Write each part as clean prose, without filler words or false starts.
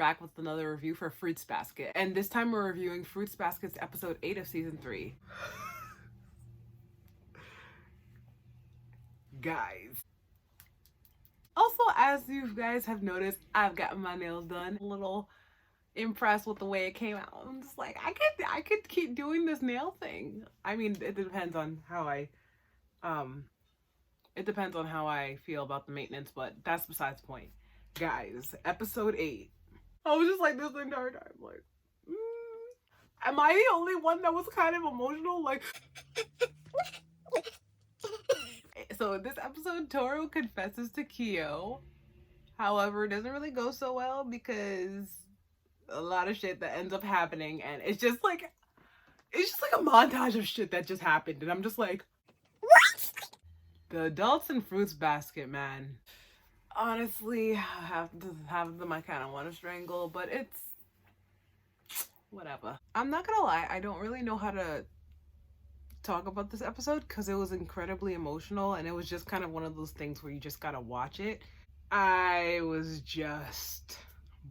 back with another review for Fruits Basket. And this time we're reviewing Fruits Basket's episode 8 of season 3. Guys. Also, as you guys have noticed, I've gotten my nails done. A little impressed with the way it came out. I'm just like, I could keep doing this nail thing. I mean, it depends on how I feel about the maintenance, but that's besides the point. Guys, episode 8. I was just like this the entire time, like, am I the only one that was kind of emotional? Like, so in this episode, Toru confesses to Kyo. However, it doesn't really go so well because a lot of shit that ends up happening, and it's just like a montage of shit that just happened, and I'm just like, what? The adults in Fruits Basket, man. Honestly, half of them I kind of want to strangle, but it's whatever. I'm not gonna lie, I don't really know how to talk about this episode because it was incredibly emotional, and it was just kind of one of those things where you just gotta watch it. I was just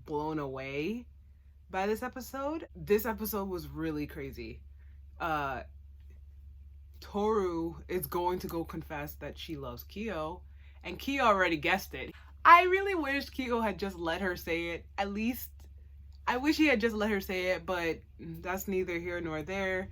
blown away by this episode. This episode was really crazy. Toru is going to go confess that she loves Kyo, and Kyo already guessed it. I really wish Kyo had just let her say it. At least, I wish he had just let her say it, but that's neither here nor there.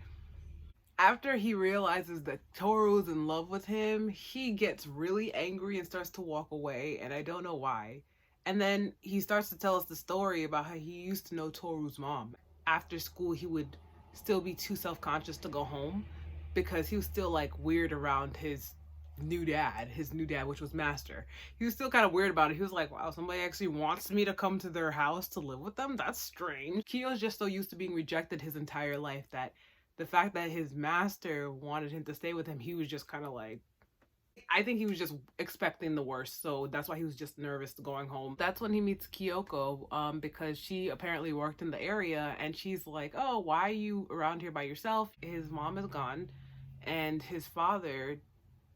After he realizes that Toru's in love with him, he gets really angry and starts to walk away, and I don't know why. And then he starts to tell us the story about how he used to know Toru's mom. After school, he would still be too self-conscious to go home because he was still like weird around his new dad, which was Master. He was still kind of weird about it. He was like, wow, somebody actually wants me to come to their house to live with them? That's strange. Kyo's just so used to being rejected his entire life that the fact that his master wanted him to stay with him, he was just kind of like, I think he was just expecting the worst, so that's why he was just nervous going home. That's when he meets Kyoko, because she apparently worked in the area, and she's like, oh, why are you around here by yourself? His mom is gone, and his father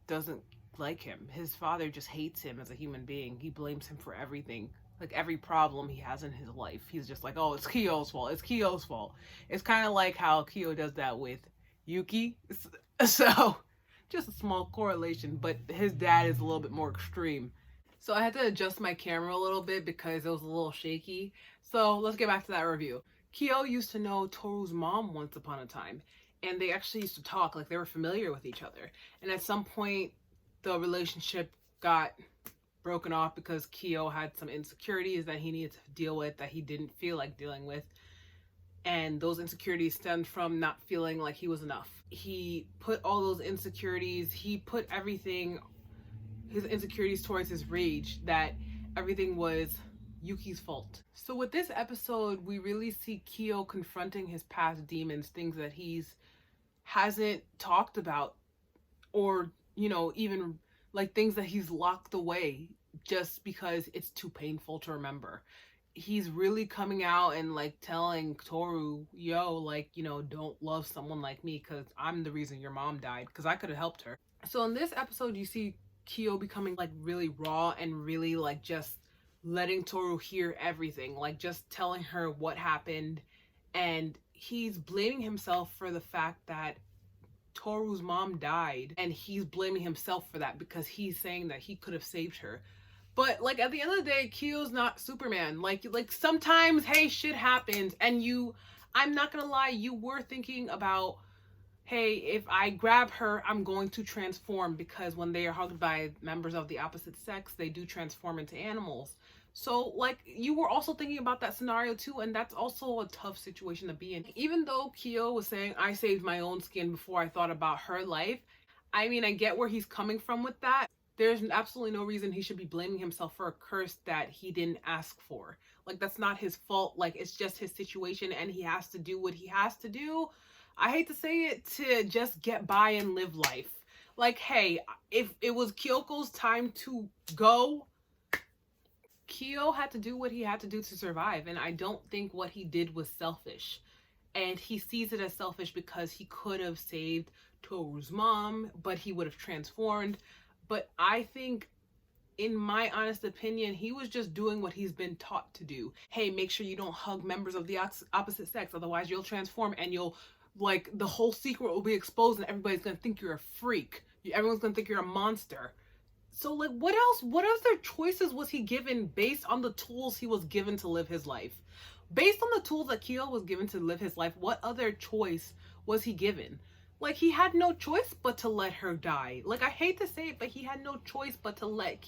doesn't like him. His father just hates him as a human being. He blames him for everything. Like every problem he has in his life, he's just like, oh, it's Kyo's fault. It's Kyo's fault. It's kind of like how Kyo does that with Yuki. So, just a small correlation, but his dad is a little bit more extreme. So I had to adjust my camera a little bit because it was a little shaky. So let's get back to that review. Kyo used to know Toru's mom once upon a time, and they actually used to talk, like they were familiar with each other. And at some point, the relationship got broken off because Kyo had some insecurities that he needed to deal with that he didn't feel like dealing with. And those insecurities stemmed from not feeling like he was enough. He put all those insecurities, he put everything, his insecurities towards his rage, that everything was Yuki's fault. So with this episode, we really see Kyo confronting his past demons, things that hasn't talked about, or, even like things that he's locked away just because it's too painful to remember. He's really coming out and like telling Toru, yo, like, don't love someone like me because I'm the reason your mom died, because I could have helped her. So in this episode, you see Kyo becoming like really raw and really like just letting Toru hear everything, like just telling her what happened. And he's blaming himself for the fact that Toru's mom died, and he's blaming himself for that because he's saying that he could have saved her. But like at the end of the day, Kyo's not Superman. Like sometimes, hey, shit happens, and I'm not gonna lie, you were thinking about, hey, if I grab her, I'm going to transform, because when they are hugged by members of the opposite sex, they do transform into animals. So like you were also thinking about that scenario too, and that's also a tough situation to be in. Even though Kyo was saying, I saved my own skin before I thought about her life, I mean, I get where he's coming from with that. There's absolutely no reason he should be blaming himself for a curse that he didn't ask for. Like, that's not his fault. Like, it's just his situation, and he has to do what he has to do. I hate to say it, to just get by and live life. Like, hey, if it was Kyoko's time to go, Kyo had to do what he had to do to survive, and I don't think what he did was selfish. And he sees it as selfish because he could have saved Toru's mom, but he would have transformed. But I think in my honest opinion, he was just doing what he's been taught to do. Hey, make sure you don't hug members of the opposite sex, otherwise you'll transform and you'll, like, the whole secret will be exposed and everybody's gonna think you're a freak. Everyone's gonna think you're a monster. So, like, what else? What other choices was he given based on the tools he was given to live his life? Based on the tools that Kyo was given to live his life, what other choice was he given? Like, he had no choice but to let her die. Like, I hate to say it, but he had no choice but to let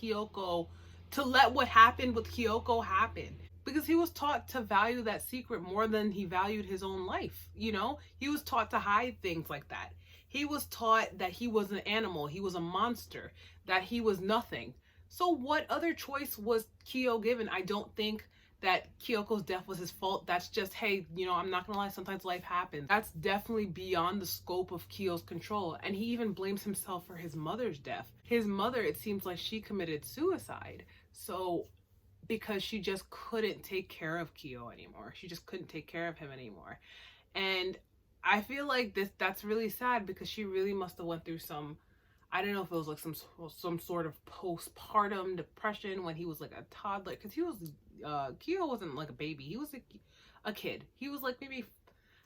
what happened with Kyoko happen. Because he was taught to value that secret more than he valued his own life, you know? He was taught to hide things like that. He was taught that he was an animal, he was a monster, that he was nothing. So what other choice was Kyo given? I don't think that Kyoko's death was his fault. That's just, hey, you know, I'm not gonna lie, sometimes life happens. That's definitely beyond the scope of Kyo's control. And he even blames himself for his mother's death. His mother, it seems like she committed suicide. So, because she just couldn't take care of Kyo anymore. She just couldn't take care of him anymore. And I feel like that's really sad because she really must have went through some, I don't know if it was like some sort of postpartum depression when he was like a toddler, because he was Kyo wasn't like a baby, he was a kid. He was like maybe,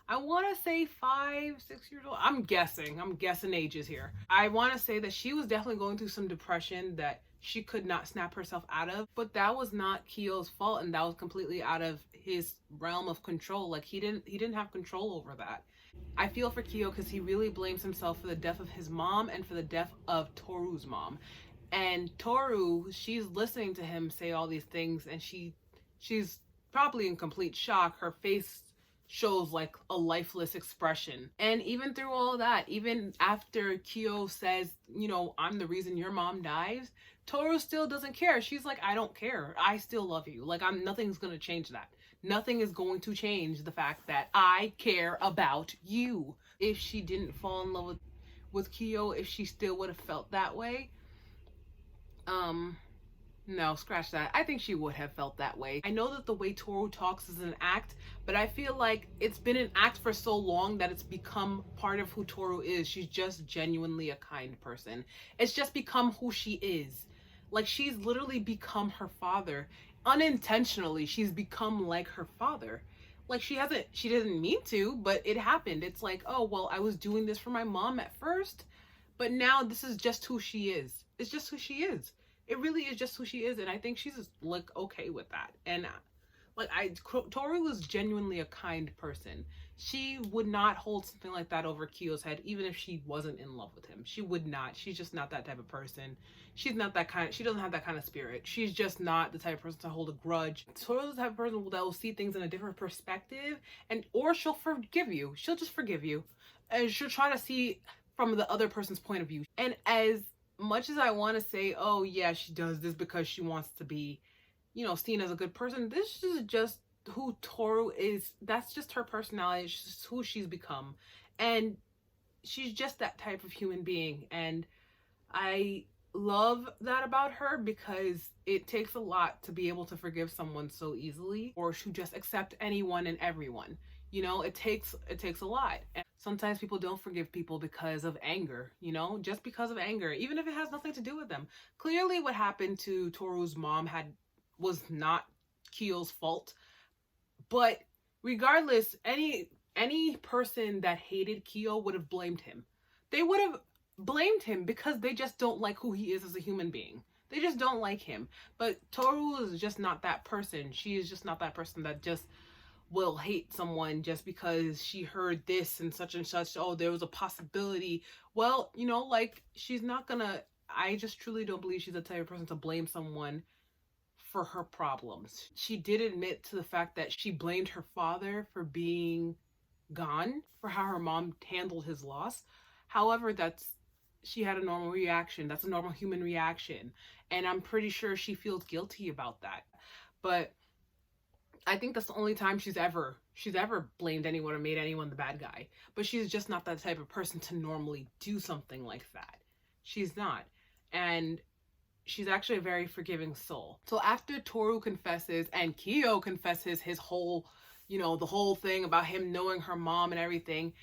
I want to say 5, 6 years old. I'm guessing ages here. I want to say that she was definitely going through some depression that she could not snap herself out of, but that was not Kyo's fault, and that was completely out of his realm of control. Like, he didn't have control over that. I feel for Kyo because he really blames himself for the death of his mom and for the death of Toru's mom. And Toru, she's listening to him say all these things, and she's probably in complete shock. Her face shows like a lifeless expression. And even through all that, even after Kyo says, you know, I'm the reason your mom dies, Toru still doesn't care. She's like, I don't care. I still love you. Like, nothing's gonna change that. Nothing is going to change the fact that I care about you. If she didn't fall in love with Kyo, if she still would have felt that way, no, scratch that. I think she would have felt that way. I know that the way Toru talks is an act, but I feel like it's been an act for so long that it's become part of who Toru is. She's just genuinely a kind person. It's just become who she is. Like, she's literally become her father. Unintentionally, she's become like her father. Like, she didn't mean to, but it happened. It's like, oh, well, I was doing this for my mom at first, but now this is just who she is. It's just who she is. It really is just who she is, and I think she's just, like, okay with that. And like, Toru was genuinely a kind person. She would not hold something like that over Kyo's head, even if she wasn't in love with him. She would not. She's just not that type of person. She's not that kind. She doesn't have that kind of spirit. She's just not the type of person to hold a grudge. Toru's the type of person that will see things in a different perspective, or she'll forgive you. She'll just forgive you, and she'll try to see from the other person's point of view. And as much as I want to say, oh yeah, she does this because she wants to be, you know, seen as a good person, this is just who Toru is. That's just her personality. It's just who she's become, and she's just that type of human being. And I love that about her, because it takes a lot to be able to forgive someone so easily, or to just accept anyone and everyone. You know, it takes a lot. And sometimes people don't forgive people because of anger, you know, just because of anger, even if it has nothing to do with them. Clearly what happened to Toru's mom was not Kyo's fault. But regardless, any person that hated Kyo would have blamed him. They would have blamed him because they just don't like who he is as a human being. They just don't like him. But Toru is just not that person. She is just not that person that just will hate someone just because she heard this and such, oh, there was a possibility. Well, you know, like, she's not gonna, I just truly don't believe she's the type of person to blame someone for her problems. She did admit to the fact that she blamed her father for being gone, for how her mom handled his loss. However, she had a normal reaction. That's a normal human reaction. And I'm pretty sure she feels guilty about that. But I think that's the only time she's ever blamed anyone or made anyone the bad guy. But she's just not that type of person to normally do something like that. She's not. And she's actually a very forgiving soul. So after Toru confesses and Kyo confesses his whole, you know, the whole thing about him knowing her mom and everything,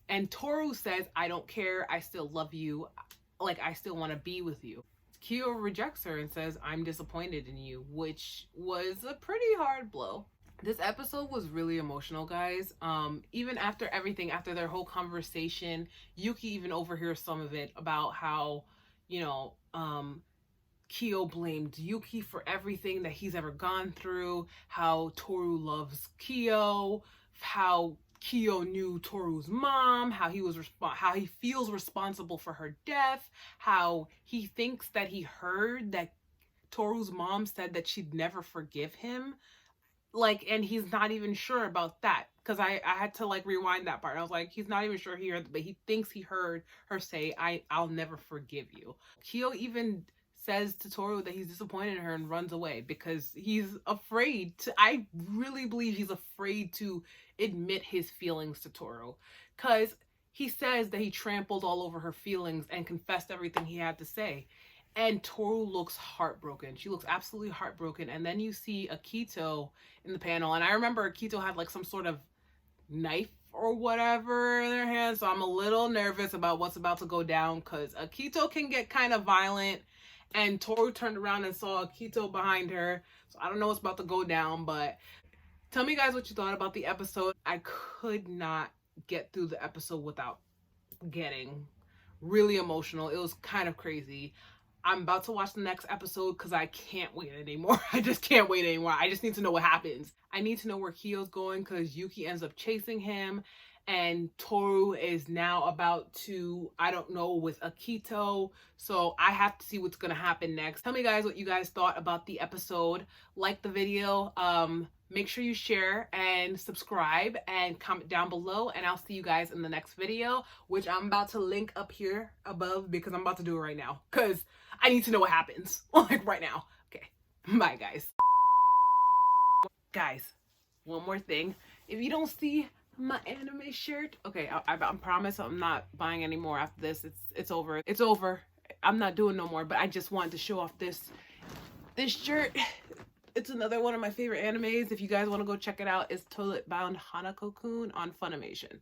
and Toru says, I don't care, I still love you, like, I still want to be with you. Kyo rejects her and says, "I'm disappointed in you," which was a pretty hard blow. This episode was really emotional, guys. Even after everything, after their whole conversation, Yuki even overhears some of it about how, you know, Kyo blamed Yuki for everything that he's ever gone through, how Toru loves Kyo, how Kyo knew Toru's mom, how he feels responsible for her death, how he thinks that he heard that Toru's mom said that she'd never forgive him. Like, and he's not even sure about that, because I had to like rewind that part. I was like, he's not even sure he heard, but he thinks he heard her say, I'll never forgive you. Kyo even says to Toru that he's disappointed in her and runs away because he's afraid to, I really believe he's afraid to admit his feelings to Toru, because he says that he trampled all over her feelings and confessed everything he had to say. And Toru looks heartbroken. She looks absolutely heartbroken. And then you see Akito in the panel. And I remember Akito had like some sort of knife or whatever in their hand. So I'm a little nervous about what's about to go down, because Akito can get kind of violent. And Toru turned around and saw Akito behind her. So I don't know what's about to go down. But tell me, guys, what you thought about the episode. I could not get through the episode without getting really emotional. It was kind of crazy. I'm about to watch the next episode because I can't wait anymore. I just can't wait anymore. I just need to know what happens. I need to know where Kyo's going, because Yuki ends up chasing him. And Toru is now about to, I don't know, with Akito. So I have to see what's going to happen next. Tell me, guys, what you guys thought about the episode. Like the video. Make sure you share and subscribe and comment down below. And I'll see you guys in the next video, which I'm about to link up here above because I'm about to do it right now, because I need to know what happens. Like right now. Okay. Bye, guys. Guys, one more thing. If you don't see my anime shirt, okay, I promise I'm not buying any more after this. It's over. It's over. I'm not doing no more, but I just wanted to show off this shirt. It's another one of my favorite animes. If you guys want to go check it out, it's Toilet Bound Hanako-kun on Funimation.